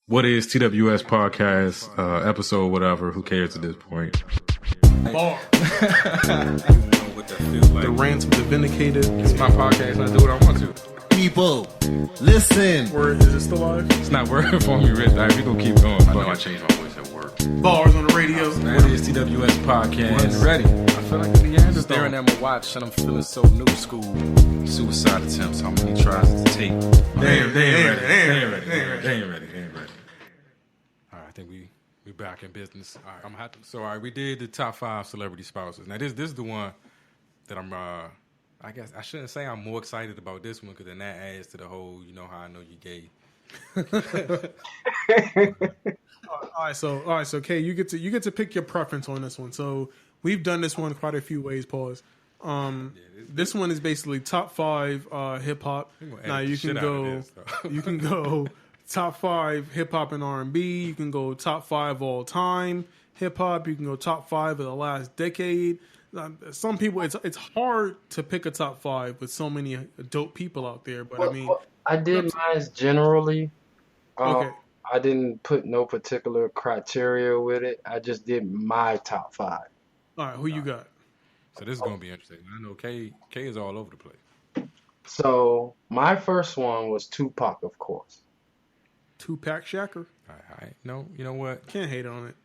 What is TWS podcast, episode, whatever, who cares at this point? Bar. Like. The rants of the vindicated. It's my podcast and I do what I want to. People, listen. Word, is it still live? It's not working for me, Ritz. We're going to keep going. I know I changed my voice at work. Bars on the radio. What is TWS podcast? Ready. I feel like the Neanderthal. Staring at my watch and I'm feeling so new school. Suicide attempts, how many tries to take? They ain't ready. All right, I think we back in business. All right, I'm happy. So, all right, we did the top 5 celebrity spouses. Now, this is the one that I'm, I guess I shouldn't say I'm more excited about this one because then that adds to the whole, you know how I know you gay. All right, so Kay, you get to pick your preference on this one. So we've done this one quite a few ways. Pause. This one is basically top 5 hip hop. Now you can go top 5 hip hop and R&B. You can go top 5 all time hip hop. You can go top 5 of the last decade. Some people, it's hard to pick a top 5 with so many dope people out there. But I mean, I did mine generally. Okay. I didn't put no particular criteria with it. I just did my top 5. All right, who you got? So this is going to be interesting. I know K is all over the place. So my first one was Tupac, of course. Tupac Shakur. All right. No, you know what? Can't hate on it.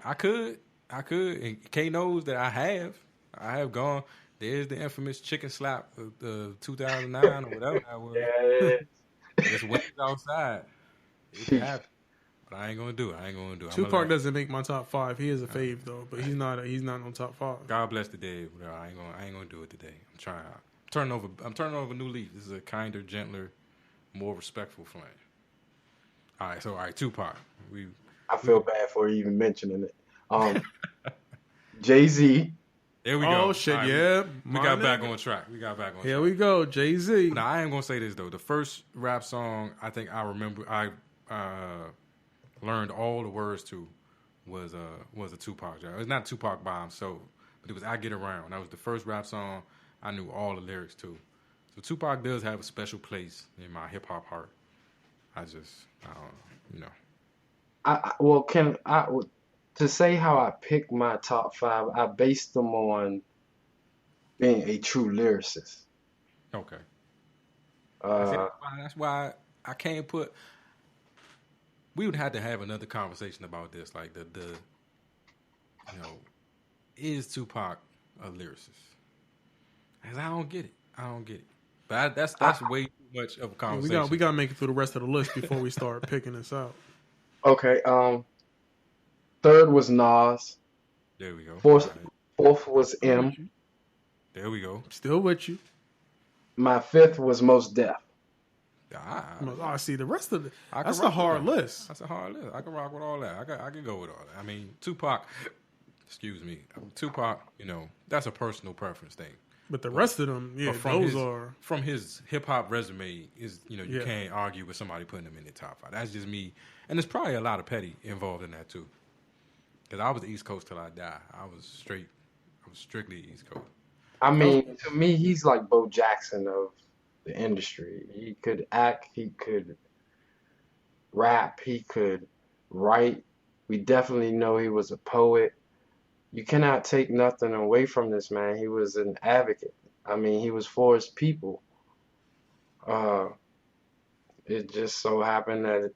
I could. And K knows that I have gone. There's the infamous chicken slap of 2009 or whatever that was. Yeah. It's winds outside. It can happen. But I ain't gonna do it. Tupac doesn't make my top 5. He is a fave though, but he's not on top 5. God bless the dead. I ain't gonna do it today. I'm trying. I'm turning over a new leaf. This is a kinder, gentler, more respectful flame. All right, Tupac. I feel bad for even mentioning it. Jay-Z. There we go. Oh shit, right, yeah. We got back on track. Here we go, Jay-Z. Now I am gonna say this though. The first rap song I think I remember I learned all the words to was a Tupac job. It's not Tupac by himself, but it was "I Get Around." That was the first rap song I knew all the lyrics to. So Tupac does have a special place in my hip hop heart. I don't know. To say how I picked my top 5, I based them on being a true lyricist. Okay. That's why I can't put. We would have to have another conversation about this, like is Tupac a lyricist? Because I don't get it. But that's way too much of a conversation. We gotta make it through the rest of the list before we start picking this out. Okay. Third was Nas. There we go. Fourth was M. There we go. Still with you. My 5th was Mos Def. I see the rest of it. That's a hard list. That's a hard list. I can rock with all that. I can go with all that. I mean, Tupac. Excuse me, Tupac. That's a personal preference thing. But the rest of them, from his hip hop resume is you can't argue with somebody putting him in the top 5. That's just me, and there's probably a lot of petty involved in that too. Because I was the East Coast till I died. I was strictly East Coast. I mean, to me, he's like Bo Jackson of the industry. He could act, he could rap, he could write. We definitely know he was a poet. You cannot take nothing away from this man. He was an advocate. I mean, he was for his people. It just so happened that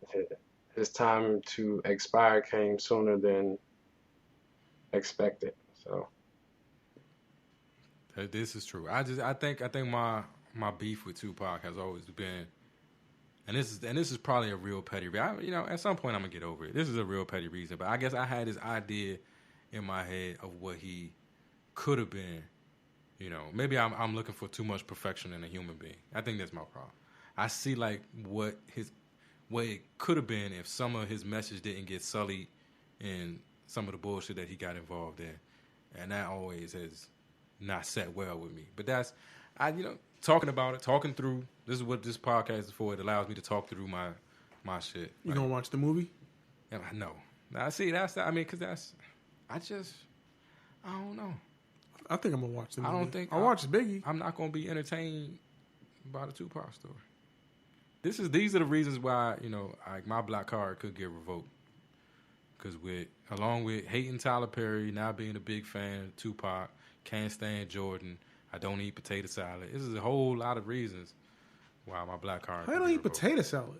his time to expire came sooner than expected. So this is true. I think my beef with Tupac has always been, and this is probably a real petty reason. At some point I'm gonna get over it. This is a real petty reason, but I guess I had this idea in my head of what he could have been. Maybe I'm looking for too much perfection in a human being. I think that's my problem. I see like what it could have been if some of his message didn't get sullied in some of the bullshit that he got involved in, and that always has not set well with me. But that's talking about it, talking through. This is what this podcast is for. It allows me to talk through my shit. You gonna watch the movie? No. Now see, because I don't know. I think I'm gonna watch the movie. I don't think I'll watch Biggie. I'm not gonna be entertained by the Tupac story. these are the reasons why, like my black card could get revoked. Because along with hating Tyler Perry, not being a big fan of Tupac, can't stand Jordan, I don't eat potato salad. This is a whole lot of reasons why my black card. How you don't eat potato salad?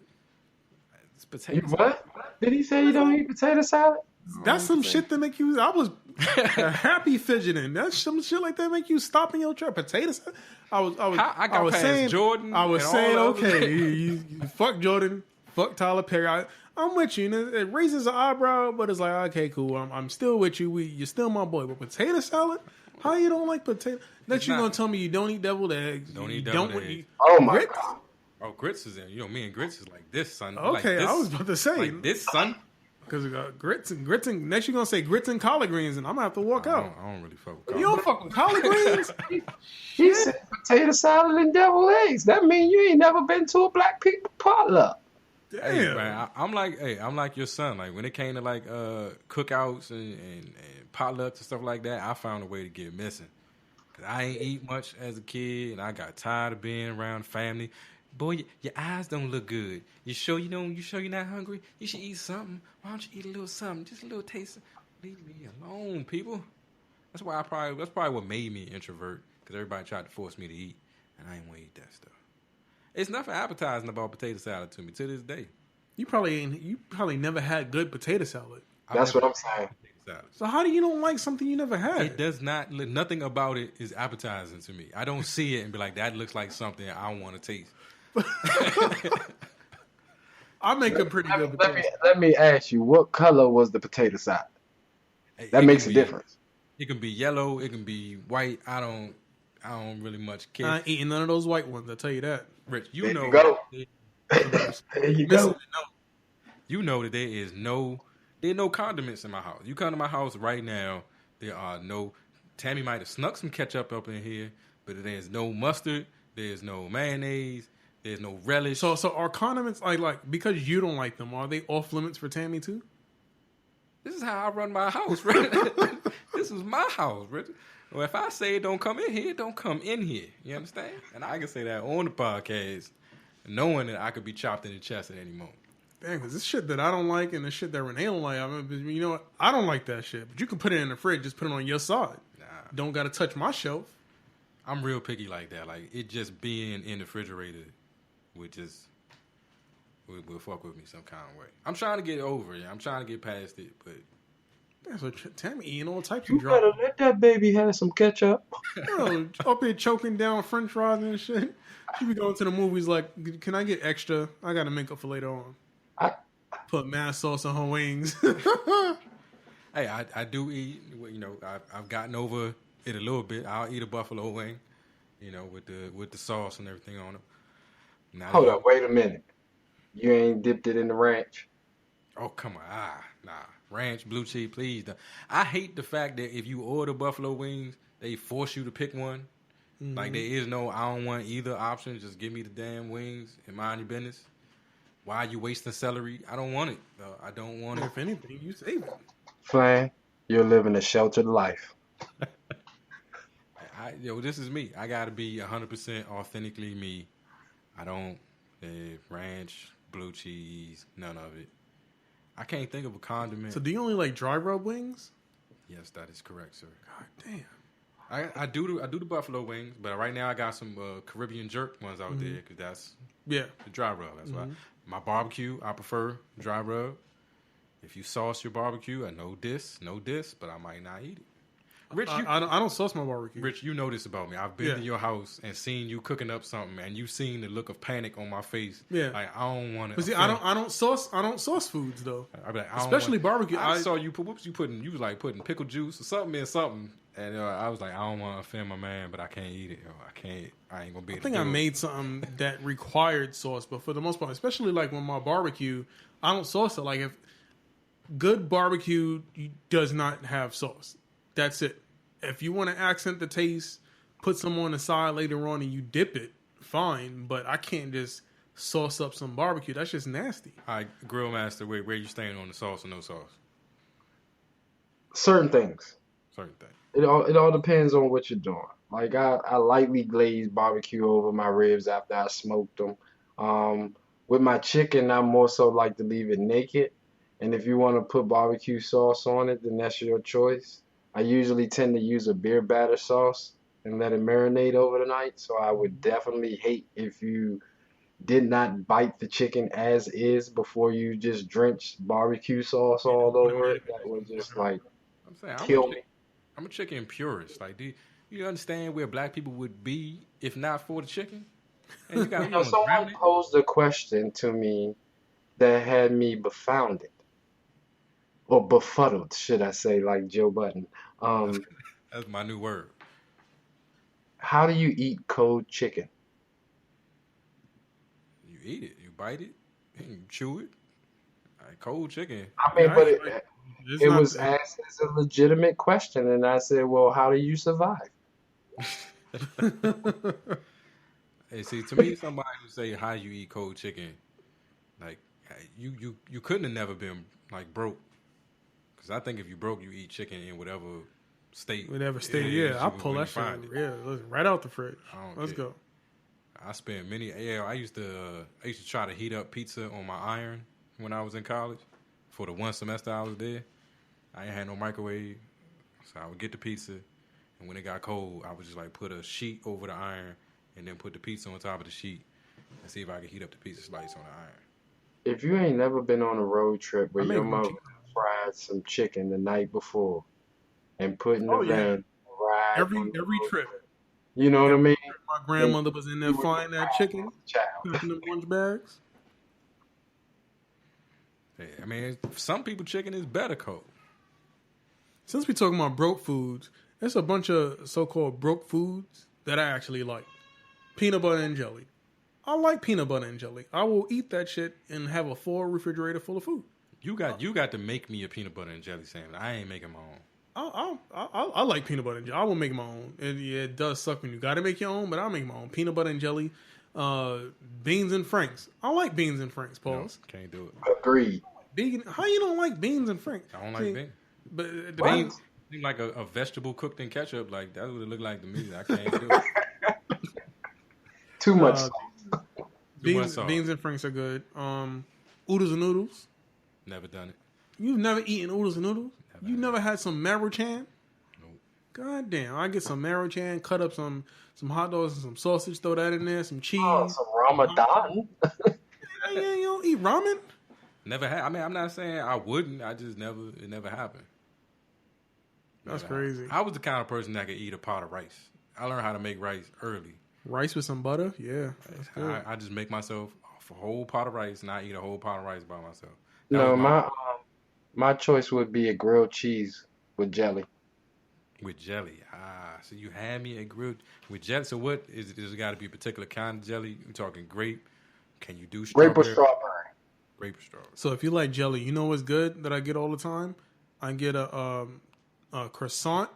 It's potato What? salad. Did he say you don't eat potato salad? That's some shit that make you. I was happy fidgeting. That's some shit like that make you stop in your trip. Potato salad. I was past saying Jordan. I was and saying all those- okay, you fuck Jordan, fuck Tyler Perry. I'm with you. And it raises an eyebrow, but it's like okay, cool. I'm still with you. You're still my boy. But potato salad. How you don't like potato? Next you gonna tell me you don't eat deviled eggs. Don't you eat don't deviled eat eggs. Oh my grits? God. Oh, grits is in. Me and grits is like this, son. Okay, like this, I was about to say like this, son. because we got grits and next you gonna say grits and collard greens, and I'm gonna have to walk out. I don't really fuck with You don't fuck with collard greens? He said potato salad and deviled eggs. That means you ain't never been to a black people potluck. Damn. Hey, man, I'm like your son. Like when it came to like cookouts and potlucks and stuff like that, I found a way to get missing. Cause I ain't eat much as a kid, and I got tired of being around family. Boy, your eyes don't look good. You sure you don't? You sure you're not hungry? You should eat something. Why don't you eat a little something? Just a little taste. Leave me alone, people. That's probably what made me an introvert. Cause everybody tried to force me to eat, and I ain't want to eat that stuff. It's nothing appetizing about potato salad to me to this day. You probably never had good potato salad. That's what I'm saying. Salad. So how do you don't like something you never had? It does not. Nothing about it is appetizing to me. I don't see it and be like, that looks like something I want to taste. I make a pretty good potato salad. Let me ask you, what color was the potato salad? That makes a difference. It can be yellow. It can be white. I don't really much care. I ain't eating none of those white ones. I tell you that. Rich, There you go. There you go. You know that there are no condiments in my house. You come to my house right now, there are no. Tammy might have snuck some ketchup up in here, but there's no mustard. There's no mayonnaise. There's no relish. So are condiments like because you don't like them? Are they off limits for Tammy too? This is how I run my house, Rich. This is my house, Rich. Well, if I say it don't come in here, it don't come in here. You understand? And I can say that on the podcast, knowing that I could be chopped in the chest at any moment. Damn, because this shit that I don't like and the shit that Renee don't like, you know what? I don't like that shit. But you can put it in the fridge, just put it on your side. Nah, Don't got to touch my shelf. I'm real picky like that. Like it just being in the refrigerator would fuck with me some kind of way. I'm trying to get over it. I'm trying to get past it, but Damn, so Tammy eating all types You of drama. better let that baby have some ketchup. Yo, up here choking down French fries and shit. She be going to the movies like, can I get extra? I got to make up for later on. Put mad sauce on her wings. hey, I do eat. You know, I've gotten over it a little bit. I'll eat a buffalo wing, you know, with the sauce and everything on it. Now, Hold up, wait a minute. You ain't dipped it in the ranch? Oh, come on. Nah. Ranch, blue cheese, please. I hate the fact that if you order buffalo wings, they force you to pick one. Mm-hmm. Like, there is no, I don't want either option. Just give me the damn wings and mind your business. Why are you wasting celery? I don't want it. I don't want it. If anything, you save it. Flan, you're living a sheltered life. This is me. I got to be 100% authentically me. I don't ranch, blue cheese, none of it. I can't think of a condiment. So do you only like dry rub wings? Yes, that is correct, sir. God damn. I do the buffalo wings, but right now I got some Caribbean jerk ones out there because that's the dry rub. That's why my barbecue I prefer dry rub. If you sauce your barbecue, I know this, but I might not eat it. Rich, I don't sauce my barbecue. Rich, you know this about me. I've been to your house and seen you cooking up something, and you seen the look of panic on my face. Yeah, like I don't want to. But see, I don't sauce foods though. I be like, especially barbecue. I saw you put you was like putting pickle juice or something in something, and I was like, I don't want to offend my man, but I can't eat it. I ain't gonna be. I think I made something that required sauce, but for the most part, especially like when my barbecue, I don't sauce it. Like if good barbecue does not have sauce. That's it. If you want to accent the taste, put some on the side later on and you dip it, fine. But I can't just sauce up some barbecue. That's just nasty. All right, Grill Master, where you staying on the sauce or no sauce? Certain things. Certain things. It all depends on what you're doing. Like I lightly glaze barbecue over my ribs after I smoked them. With my chicken, I more so like to leave it naked. And if you want to put barbecue sauce on it, then that's your choice. I usually tend to use a beer batter sauce and let it marinate over the night. So I would definitely hate if you did not bite the chicken as is before you just drench barbecue sauce You know, all put a over bit it. of That would just it. like I'm saying kill me. I'm a chicken purist. Like, do you understand where black people would be if not for the chicken? And you got You you know, want to drown someone it? posed a question to me that had me befounded or befuddled, should I say, like Joe Button. That's, Um, that's my new word. how do you eat cold chicken? You eat it, you bite it, and you chew it. Like cold chicken. I Yeah, mean, I but ain't like it's it not was bad. asked as a legitimate question, and I said, well, how do you survive? Hey, see, to me, somebody who say how you eat cold chicken, like you couldn't have never been like broke. Because I think if you broke, you eat chicken in whatever state Whatever it state, is yeah, I'll pull when you that shit. find it. Yeah, listen, right out the fridge. I don't Let's care. go. I spent many. Yeah, I used to try to heat up pizza on my iron when I was in college. For the one semester I was there, I ain't had no microwave, so I would get the pizza, and when it got cold, I would just like put a sheet over the iron, and then put the pizza on top of the sheet, and see if I could heat up the pizza slice on the iron. If you ain't never been on a road trip where I make your grilled mother chicken. fried some chicken the night before and put in the Oh yeah, van, ride on the every road trip. trip, you know what I Every mean? trip my Then grandmother was in there you would frying that survive chicken, as a child. packing them lunch bags. Yeah, I mean, for some people, chicken is better cold. Since we talking about broke foods, there's a bunch of so-called broke foods that I actually like. Peanut butter and jelly. I like peanut butter and jelly. I will eat that shit and have a full refrigerator full of food. You got to make me a peanut butter and jelly sandwich. I ain't making my own. I like peanut butter and jelly. I will make my own. Yeah, it does suck when you got to make your own, but I'll make my own. Peanut butter and jelly, beans and franks. I like beans and franks, No, pause. can't do it. Agreed. Vegan, how you don't like beans and franks? I don't like beans. But the What? beans, Seem like a vegetable cooked in ketchup. Like that's what it looked like to me. I can't do it. Too much Uh, sauce. Too much sauce. beans and franks are good. Oodles and noodles. Never done it. You've never eaten oodles and noodles? You never had some Maruchan? Nope. God damn! I get some Maruchan, cut up some hot dogs and some sausage, throw that in there, some cheese. Oh, some Ramadan. Yeah, you don't eat ramen? Never had. I mean, I'm not saying I wouldn't. I just never. It never happened. That's Never crazy. happened. I was the kind of person that could eat a pot of rice. I learned how to make rice early. Rice with some butter? Yeah, that's good. I just make myself a whole pot of rice, and I eat a whole pot of rice by myself. That No, was my choice would be a grilled cheese with jelly. with jelly. So you had me a grilled with jelly. So what is it? Does it got to be a particular kind of jelly? You talking grape? Can you do Grape or strawberry? strawberry? Grape or strawberry. So if you like jelly, you know what's good that I get all the time? I get a croissant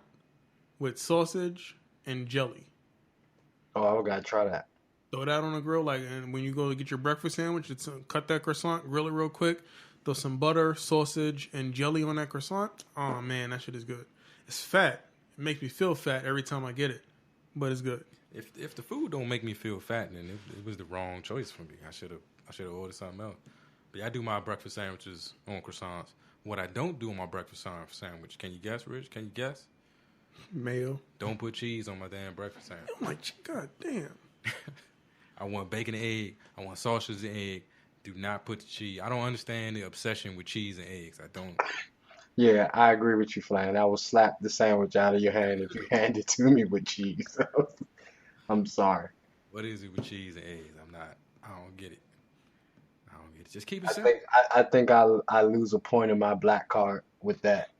with sausage and jelly. Oh, I gotta try that. Throw that on the grill, and when you go to get your breakfast sandwich, cut that croissant, grill it real quick, throw some butter, sausage, and jelly on that croissant. Oh man, that shit is good. It's fat. It makes me feel fat every time I get it, but it's good. If the food don't make me feel fat, then it was the wrong choice for me. I should have ordered something else. But yeah, I do my breakfast sandwiches on croissants. What I don't do on my breakfast sandwich, can you guess, Rich? Can you guess? Mayo. Don't put cheese on my damn breakfast sandwich. I'm like, God damn. I want bacon and egg. I want sausage and egg. Do not put the cheese. I don't understand the obsession with cheese and eggs. I don't. Yeah, I agree with you, Flan. I will slap the sandwich out of your hand if you hand it to me with cheese. I'm sorry. What is it with cheese and eggs? I don't get it. I don't get it. Just keep it I simple. think I lose a point in my black card with that.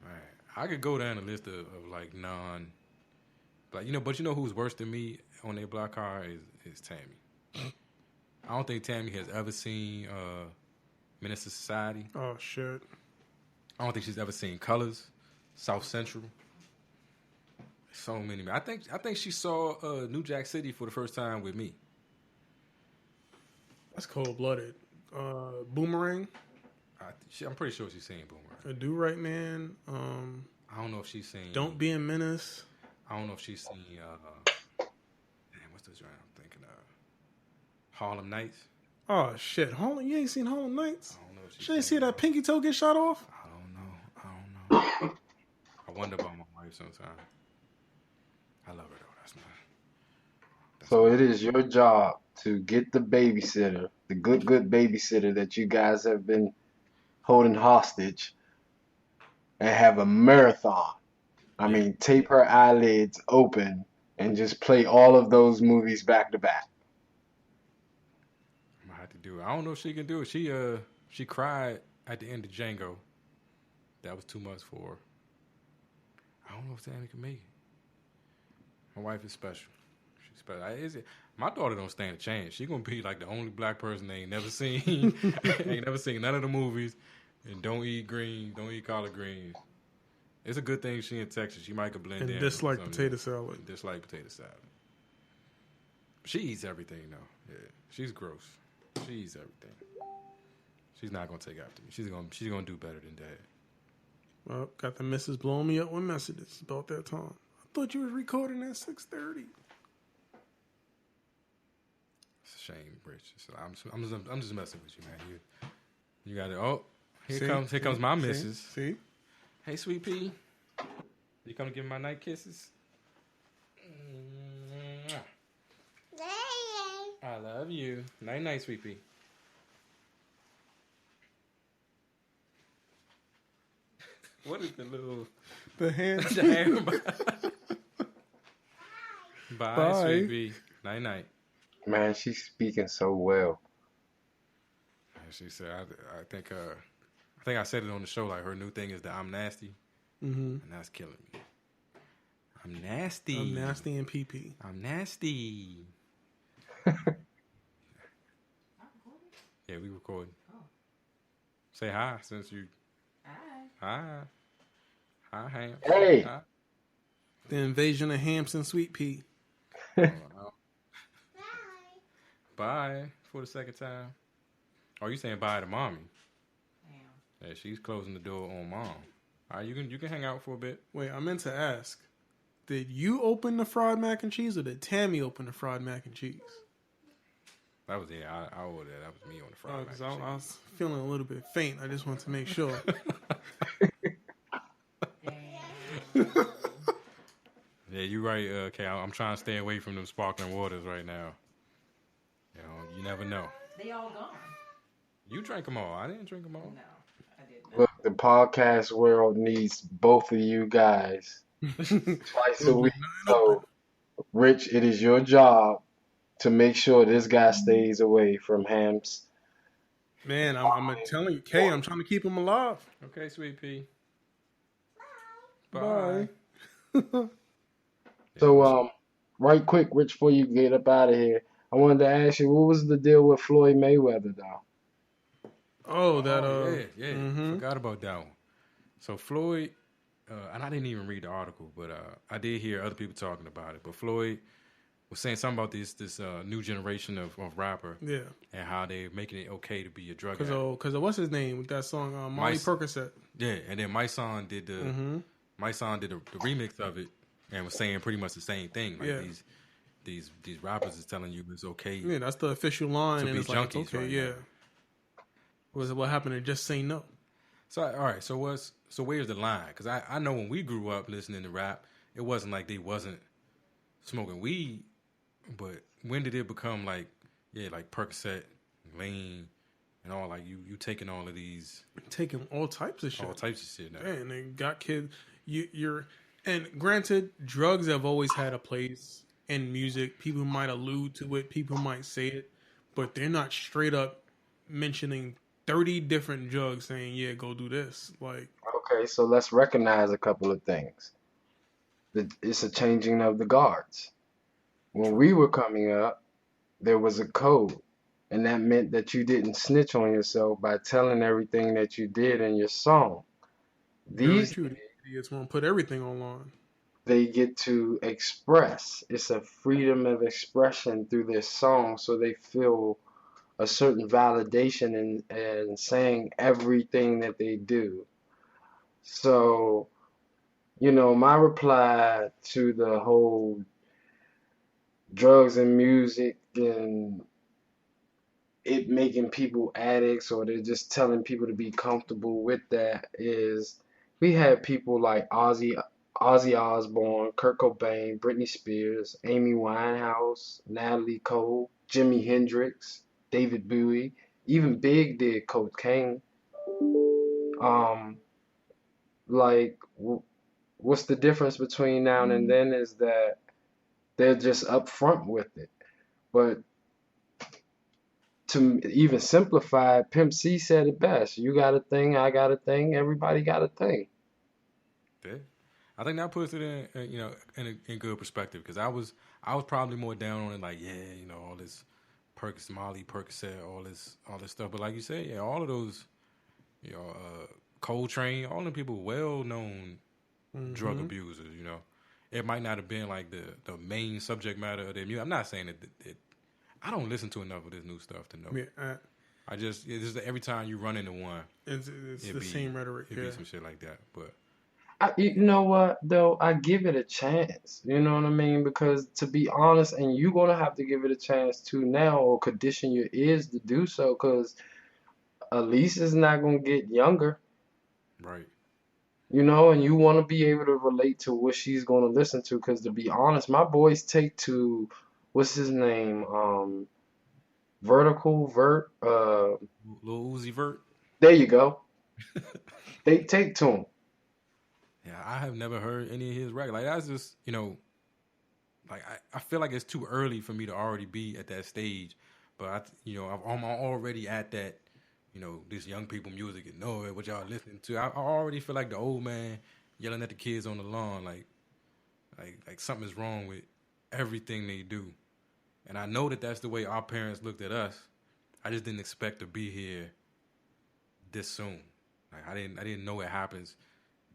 Right. I could go down a list of like non, like but you know who's worse than me on their black card is Tammy. I don't think Tammy has ever seen Menace to Society. Oh shit. I don't think she's ever seen Colors, South Central. So many. I think she saw New Jack City for the first time with me. That's cold blooded. Boomerang. I'm pretty sure she's seen Boomerang. A Do Right Man. I don't know if she's seen. Don't Be a Menace. I don't know if she's seen. Damn, what's the genre I'm thinking of? Harlem Nights. Oh shit, Harlem! You ain't seen Harlem Nights? I don't know if She ain't see that pinky toe get shot off. I don't know. I wonder about my wife sometimes. I love her though. That's So it is your job to get the babysitter, the good babysitter that you guys have been holding hostage, and have a marathon. I mean, tape her eyelids open and just play all of those movies back to back. I'm gonna have to do it. I don't know if she can do it. She cried at the end of Django. That was too much for her. I don't know if Tammy can make it. My wife is special. She's special. My daughter don't stand a chance. She gonna be like the only black person they ain't never seen. Ain't never seen none of the movies, and don't eat greens, don't eat collard greens. It's a good thing she in Texas. She might could blend in. And dislike potato salad. Dislike potato salad. She eats everything though. Yeah, she's gross. She eats everything. She's not gonna take after me. She's gonna do better than Dad. Well, got the missus blowing me up with messages about that time. I thought you was recording at 6:30. It's a shame, Rich. I'm just messing with you, man. You got it. Oh, here comes my missus. See? Hey, sweet pea. You come to give me my night kisses? I love you. Night, night, sweet pea. What is the little... The hand. The hand. Bye, sweet pea. Night, night. Man, she's speaking so well. She said, I think I said it on the show, like her new thing is that I'm nasty. Mm-hmm. And that's killing me. I'm nasty. I'm nasty and pee-pee. I'm nasty. Yeah, we recording. Oh. Say hi since you... Hi. Hi, Ham. Hey. Hi. The invasion of Hampson Sweet Pea. Oh, bye for the second time. Oh, you saying bye to mommy? Yeah, she's closing the door on mom. All right, you can hang out for a bit. Wait, I meant to ask. Did you open the fried mac and cheese or did Tammy open the fried mac and cheese? That was I ordered that. That was me on the fried mac and cheese. I was feeling a little bit faint. I just wanted to make sure. Yeah, you're right, okay. I'm trying to stay away from them sparkling waters right now. You know, you never know. They all gone. You drank them all. I didn't drink them all. No, I didn't. Look, the podcast world needs both of you guys twice a week. So, Rich, it is your job to make sure this guy stays away from Hams. Man, I'm telling you, Kay, I'm trying to keep him alive. Okay, sweet pea. Bye. So, right quick, Rich, before you get up out of here, I wanted to ask you, what was the deal with Floyd Mayweather, though? Oh, that yeah. mhm. Forgot about that one. So Floyd, and I didn't even read the article, but I did hear other people talking about it. But Floyd was saying something about this new generation of rapper, Yeah. and how they're making it okay to be a drug addict. Because what's his name with that song, Molly Percocet. Yeah, and then my son did the remix of it and was saying pretty much the same thing. Like these rappers is telling you it's okay. Yeah, that's the official line, to and be it's like, junkies okay, right yeah. now. What happened to just say no? So all right, so where's the line? Because I know when we grew up listening to rap, it wasn't like they wasn't smoking weed, but when did it become like Percocet, lean, and all like you taking all of these, Taking all types of shit. all types of shit now? Yeah, and they got kids. And granted, drugs have always had a place in music. People might allude to it. People might say it, but they're not straight up mentioning 30 different drugs saying, yeah, go do this. Like, Okay, so let's recognize a couple of things. It's a changing of the guards. When we were coming up, there was a code, and that meant that you didn't snitch on yourself by telling everything that you did in your song. These very true. Idiots want to put everything online. they get to express. It's a freedom of expression through their song, so they feel a certain validation in saying everything that they do. So, my reply to the whole drugs and music and it making people addicts or they're just telling people to be comfortable with that is we had people like Ozzy Osbourne, Kurt Cobain, Britney Spears, Amy Winehouse, Natalie Cole, Jimi Hendrix, David Bowie, even Big did cocaine. Um, like, what's the difference between now and then is that they're just upfront with it. But to even simplify, Pimp C said it best. You got a thing, I got a thing, everybody got a thing. Yeah. I think that puts it in you know, in good perspective because I was probably more down on it like, yeah, you know, all this Molly, Percocet, all this stuff. But like you said, yeah, all of those, you know, Coltrane, all them people well known drug abusers, you know. It might not have been like the main subject matter of their music. I'm not saying that I don't listen to enough of this new stuff to know. Yeah, I just every time you run into one, it's the same rhetoric. It be some shit like that. But You know what, though? I give it a chance. You know what I mean? Because to be honest, and you're going to have to give it a chance too now or condition your ears to do so because Elise is not going to get younger. right. You know, and you want to be able to relate to what she's going to listen to. Because to be honest, my boys take to, what's his name? Lil Uzi Vert. There you go. They take to him. Yeah, I have never heard any of his records. Like that's just, you know, like I feel like it's too early for me to already be at that stage. But I'm already at that, you know, this young people music and know it, what y'all listening to. I already feel like the old man yelling at the kids on the lawn, like something's wrong with everything they do. And I know that that's the way our parents looked at us. I just didn't expect to be here this soon. Like I didn't know it happens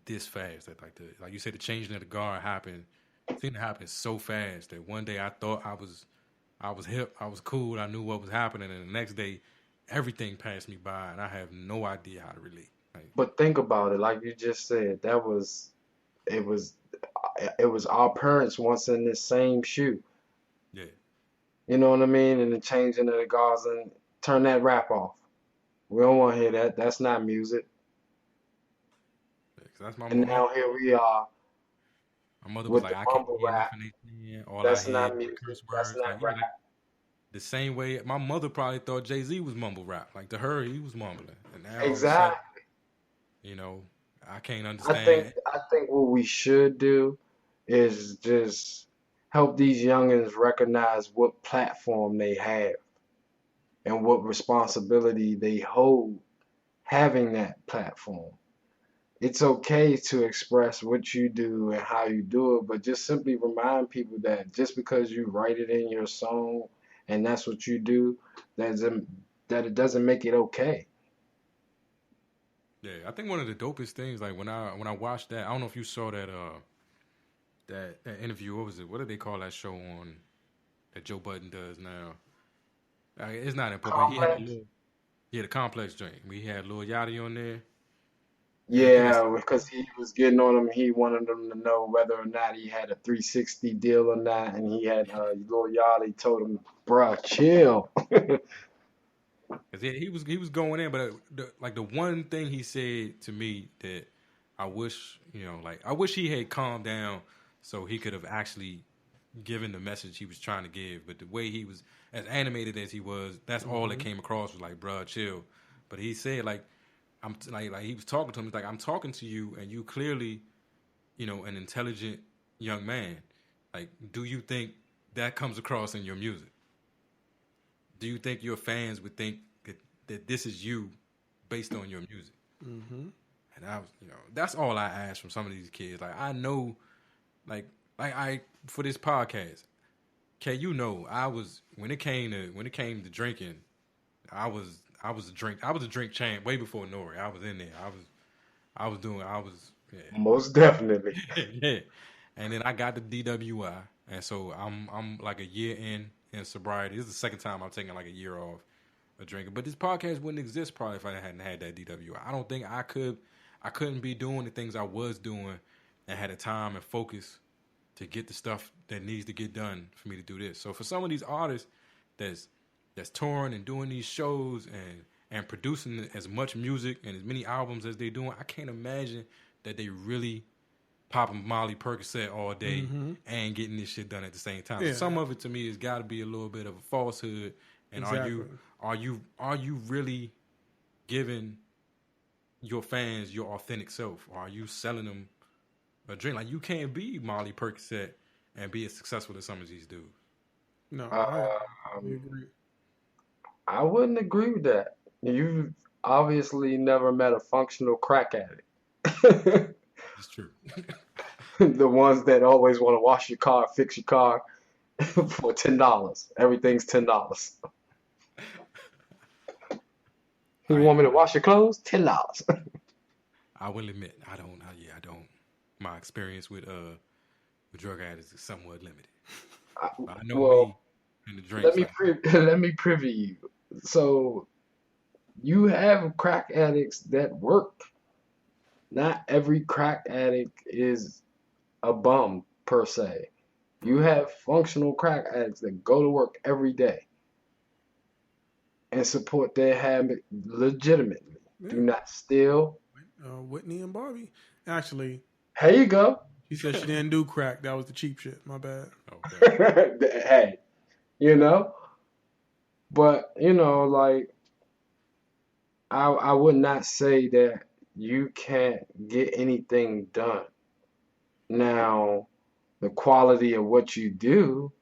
this fast. That like you said, the changing of the guard happened. It seemed to happen so fast that one day I thought I was hip, I was cool, I knew what was happening, and the next day everything passed me by, and I have no idea how to relate. Like, But think about it, like you just said, it was our parents once in this same shoe. yeah, You know what I mean? And the changing of the guards and turn that rap off. We don't want to hear that. That's not music. 'cause that's my And mom. now here we are My mother was with like, the I can't mumble hear rap. nothing they saying. All I That's hear not is music. curse That's words. not Like, yeah, rap. like the same way my mother probably thought Jay-Z was mumble rap. Like to her, he was mumbling, and now all of a sudden, Exactly. you know, I can't I think understand. I think what we should do is just help these youngins recognize what platform they have and what responsibility they hold having that platform. It's okay to express what you do and how you do it, but just simply remind people that just because you write it in your song and that's what you do, that doesn't, that it doesn't make it okay. Yeah, I think one of the dopest things, like when I watched that, I don't know if you saw that that interview. What was it? What did they call that show on that Joe Budden does now? It's not important. But he had Complex? the complex joint. We had Lil Yachty on there, and I think that's Yeah, because he was getting on him. He wanted them to know whether or not he had a 360 deal or not, and he had Lil Yachty told him, "Bruh, chill." because he was going in, but the one thing he said to me that I wish I wish he had calmed down so he could have actually given the message he was trying to give. But the way he was, as animated as he was, that's all that came across was like, bruh, chill. But he said like like he was talking to him. He's like, I'm talking to you, and you clearly, an intelligent young man. Like, do you think that comes across in your music? Do you think your fans would think that this is you based on your music? Mm-hmm. And I was, that's all I ask from some of these kids. Like, I know, like I for this podcast, I was when it came to drinking, I was a drink champ way before Nori. I was in there. Yeah. Most definitely. Yeah. And then I got the DWI, and so I'm like a year in sobriety. This is the second time I'm taking like a year off of drinking. But this podcast wouldn't exist probably if I hadn't had that DWI. I don't think I couldn't be doing the things I was doing and had the time and focus to get the stuff that needs to get done for me to do this. So for some of these artists that's that's touring and doing these shows and producing as much music and as many albums as they're doing, I can't imagine that they really popping Molly Percocet all day and getting this shit done at the same time. Yeah. So some of it to me has got to be a little bit of a falsehood. And Exactly. are you really giving your fans your authentic self? Or are you selling them a drink? Like, you can't be Molly Percocet and be as successful as some of these dudes. No, I agree. I wouldn't agree with that. You've obviously never met a functional crack addict. It's true. The ones that always want to wash your car, fix your car for $10. Everything's $10. You want me to wash your clothes? $10. I will admit, I don't. My experience with drug addicts is somewhat limited. I know me and the drinks. Let me privy you. So you have crack addicts that work. Not every crack addict is a bum per se. You have functional crack addicts that go to work every day and support their habit legitimately. Yeah. Do not steal. Whitney and Barbie. Actually, Here you go. she said she didn't do crack. That was the cheap shit. My bad. Okay. Hey, you know, but you know, like I would not say that you can't get anything done. Now, the quality of what you do,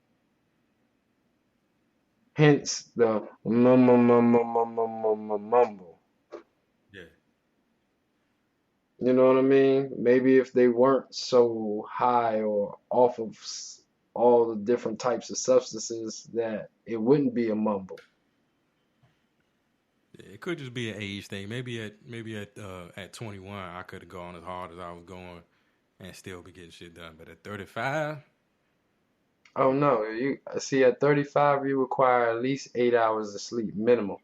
hence the mumble. Yeah. You know what I mean? Maybe if they weren't so high or off of all the different types of substances, that it wouldn't be a mumble. It could just be an age thing. Maybe at 21, I could have gone as hard as I was going and still be getting shit done. But at 35, Oh no, you see at 35 you require at least 8 hours of sleep minimum.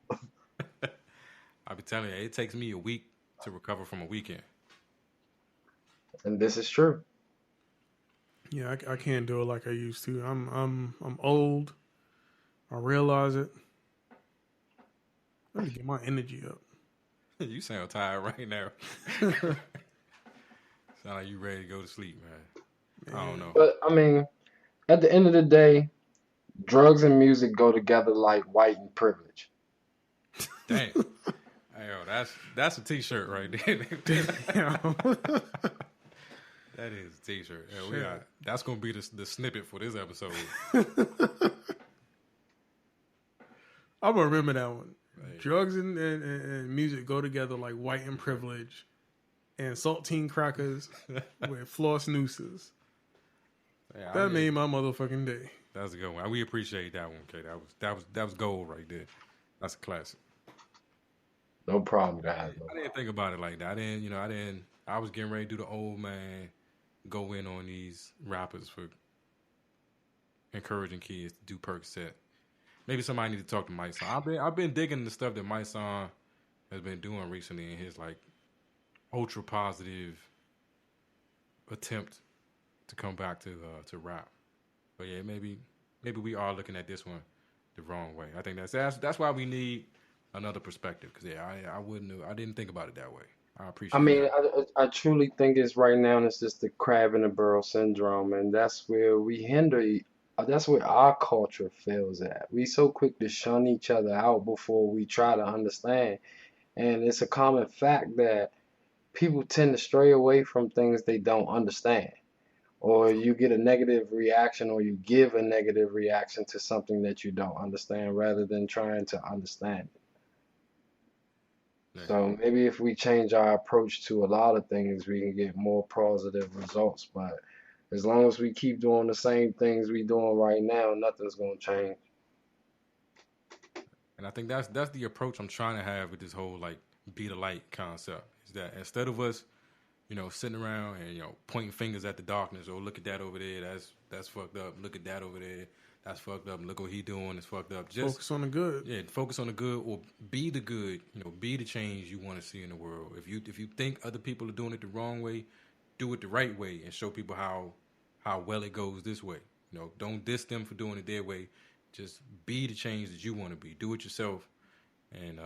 I'll be telling you, it takes me a week to recover from a weekend. And this is true. Yeah, I can't do it like I used to. I'm old. I realize it. I need to get my energy up. You sound tired right now. Sound like you ready to go to sleep, man. I don't know. But I mean, at the end of the day, drugs and music go together like white and privilege. Damn. Hey, yo, that's a t-shirt right there. That is a t-shirt. Yeah, that's gonna be the snippet for this episode. I'm gonna remember that one. Right. Drugs and music go together like white and privilege, and saltine crackers with floss nooses. Yeah, that made my motherfucking day. That's a good one. We appreciate that one, okay? That was gold right there. That's a classic. No problem, guys. I didn't think about it like that. I was getting ready to do the old man, go in on these rappers for encouraging kids to do Percocet. Maybe somebody need to talk to Mike Son. I've been digging the stuff that Mike Son has been doing recently in his like ultra positive attempt to come back to rap. But yeah, maybe we are looking at this one the wrong way. I think that's why we need another perspective. Because yeah, I didn't think about it that way. I appreciate. I mean, that. I truly think it's right now. It's just the crab in the barrel syndrome, and that's where we hinder. That's where our culture fails at. We so quick to shun each other out before we try to understand. And it's a common fact that people tend to stray away from things they don't understand. Or you get a negative reaction, or you give a negative reaction to something that you don't understand rather than trying to understand it. So maybe if we change our approach to a lot of things, we can get more positive results. But as long as we keep doing the same things we doing right now, nothing's gonna change. And I think that's the approach I'm trying to have with this whole like be the light concept. Is that instead of us, sitting around and pointing fingers at the darkness, or look at that over there, that's fucked up. Look at that over there, that's fucked up. Look what he doing, it's fucked up. Just focus on the good. Yeah, focus on the good, or be the good. Be the change you want to see in the world. If you think other people are doing it the wrong way, do it the right way and show people how well it goes this way. Don't diss them for doing it their way. just be the change that you want to be. Do it yourself, and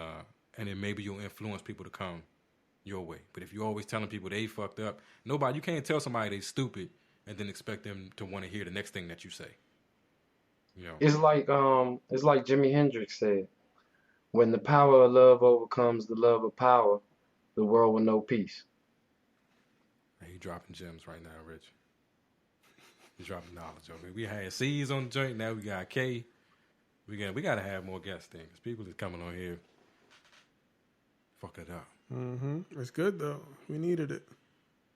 then maybe you'll influence people to come your way. But if you're always telling people they fucked up, you can't tell somebody they stupid and then expect them to want to hear the next thing that you say. You know, It's like Jimi Hendrix said, when the power of love overcomes the love of power, the world will know peace. hey, you dropping gems right now, Rich. You dropping knowledge over. We had C's on the joint. Now we got K. We got to have more guest things. People is coming on here. Fuck it up. It's good though. We needed it.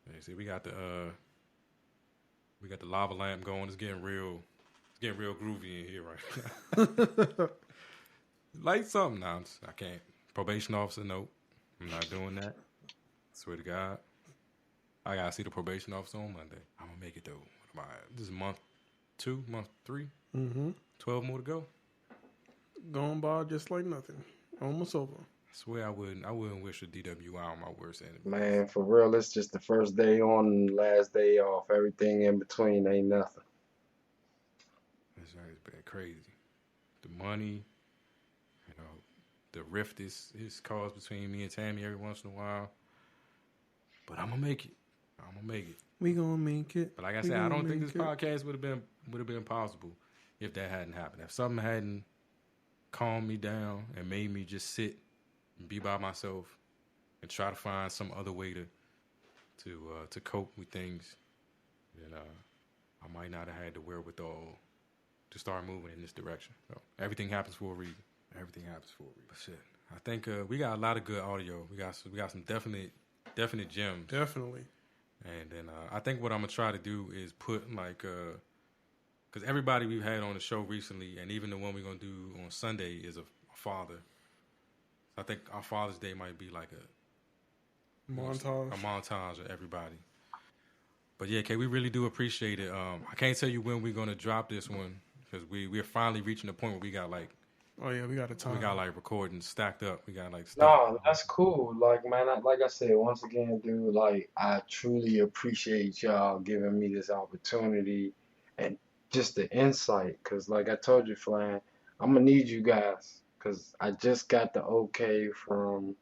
Hey, see, we got the lava lamp going. It's getting real groovy in here right now. Light something now. I can't. Probation officer, nope. I'm not doing that. Swear to God. I gotta see the probation officer on Monday. I'm gonna make it though. What am I? This is month 2, month 3. 12 more to go. Going by just like nothing. Almost over. I swear I wouldn't wish a DWI on my worst enemy. Man, for real, it's just the first day on and last day off. Everything in between ain't nothing. It's been crazy. The money, the rift is caused between me and Tammy every once in a while. But I'm gonna make it. We gonna make it. But like I said, I don't think this podcast would have been possible if that hadn't happened. If something hadn't calmed me down and made me just sit and be by myself and try to find some other way to cope with things, then I might not have had the wherewithal to start moving in this direction. So everything happens for a reason. But shit, I think we got a lot of good audio. We got some definite gems. Definitely. And then I think what I'm gonna try to do is put because everybody we've had on the show recently, and even the one we're gonna do on Sunday is a father. I think our Father's Day might be like a montage of everybody. But yeah, Kay, we really do appreciate it. I can't tell you when we're gonna drop this one because we're finally reaching the point where we got like. Oh yeah, we got a time. We got like recordings stacked up. We got like stuff. No, that's cool. Like, man, like I said, once again, dude, like, I truly appreciate y'all giving me this opportunity and just the insight. Because, like I told you, Flan, I'm going to need you guys. Because I just got the okay from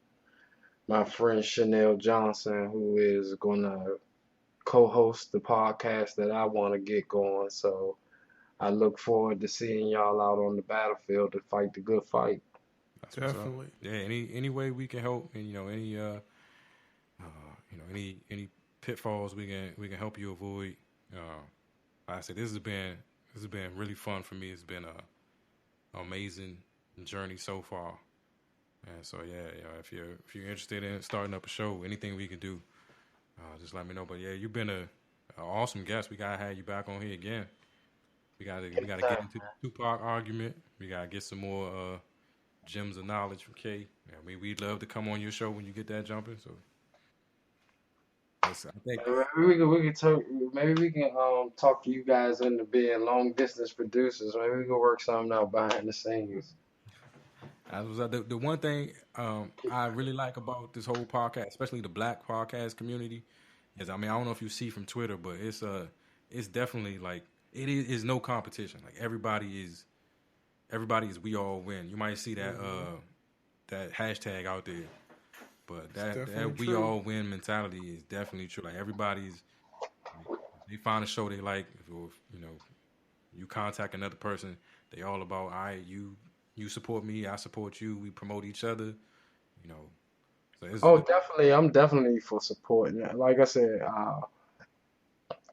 my friend Chanel Johnson, who is going to co-host the podcast that I want to get going. So I look forward to seeing y'all out on the battlefield to fight the good fight. That's definitely. Yeah, any way we can help, and any pitfalls we can help you avoid. Like I said, this has been really fun for me. It's been an amazing journey so far. And so yeah, if you're interested in starting up a show, anything we can do, just let me know. But yeah, you've been an awesome guest. We gotta have you back on here again. We gotta get into the Tupac argument. We gotta get some more gems of knowledge from Kay. I mean, we'd love to come on your show when you get that jumping. So I think maybe we can talk you guys into being long distance producers. Maybe we can work something out behind the scenes. The one thing I really like about this whole podcast, especially the Black podcast community, is I don't know if you see from Twitter, but it's definitely like. It is no competition. Like everybody is we all win. You might see that that hashtag out there, but that we all win mentality is definitely true. Like everybody's, they find a show they like. If you contact another person, they all about, all right, you support me, I support you. We promote each other. So definitely, I'm definitely for supporting. Like I said,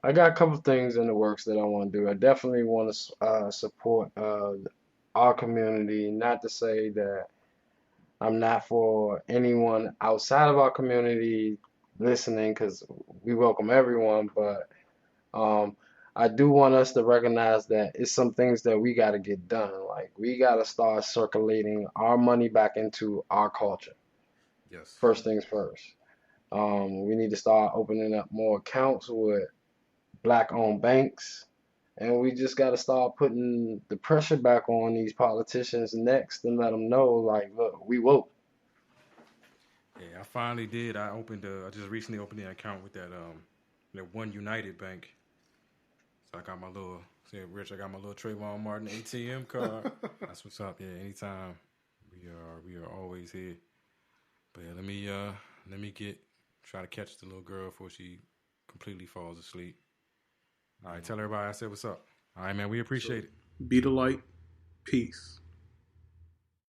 I got a couple things in the works that I want to do. I definitely want to support our community. Not to say that I'm not for anyone outside of our community listening, because we welcome everyone. But I do want us to recognize that it's some things that we got to get done. Like we got to start circulating our money back into our culture. Yes. First things first. We need to start opening up more accounts with Black-owned banks, and we just got to start putting the pressure back on these politicians next and let them know, like, look, we woke. Yeah, I finally did. I just recently opened an account with that One United Bank. So I got my little, Rich, I got my little Trayvon Martin ATM card. That's what's up. Yeah, anytime. We are always here. But yeah, let me try to catch the little girl before she completely falls asleep. All right, tell everybody I said what's up. All right, man, we appreciate it. Be the light. Peace.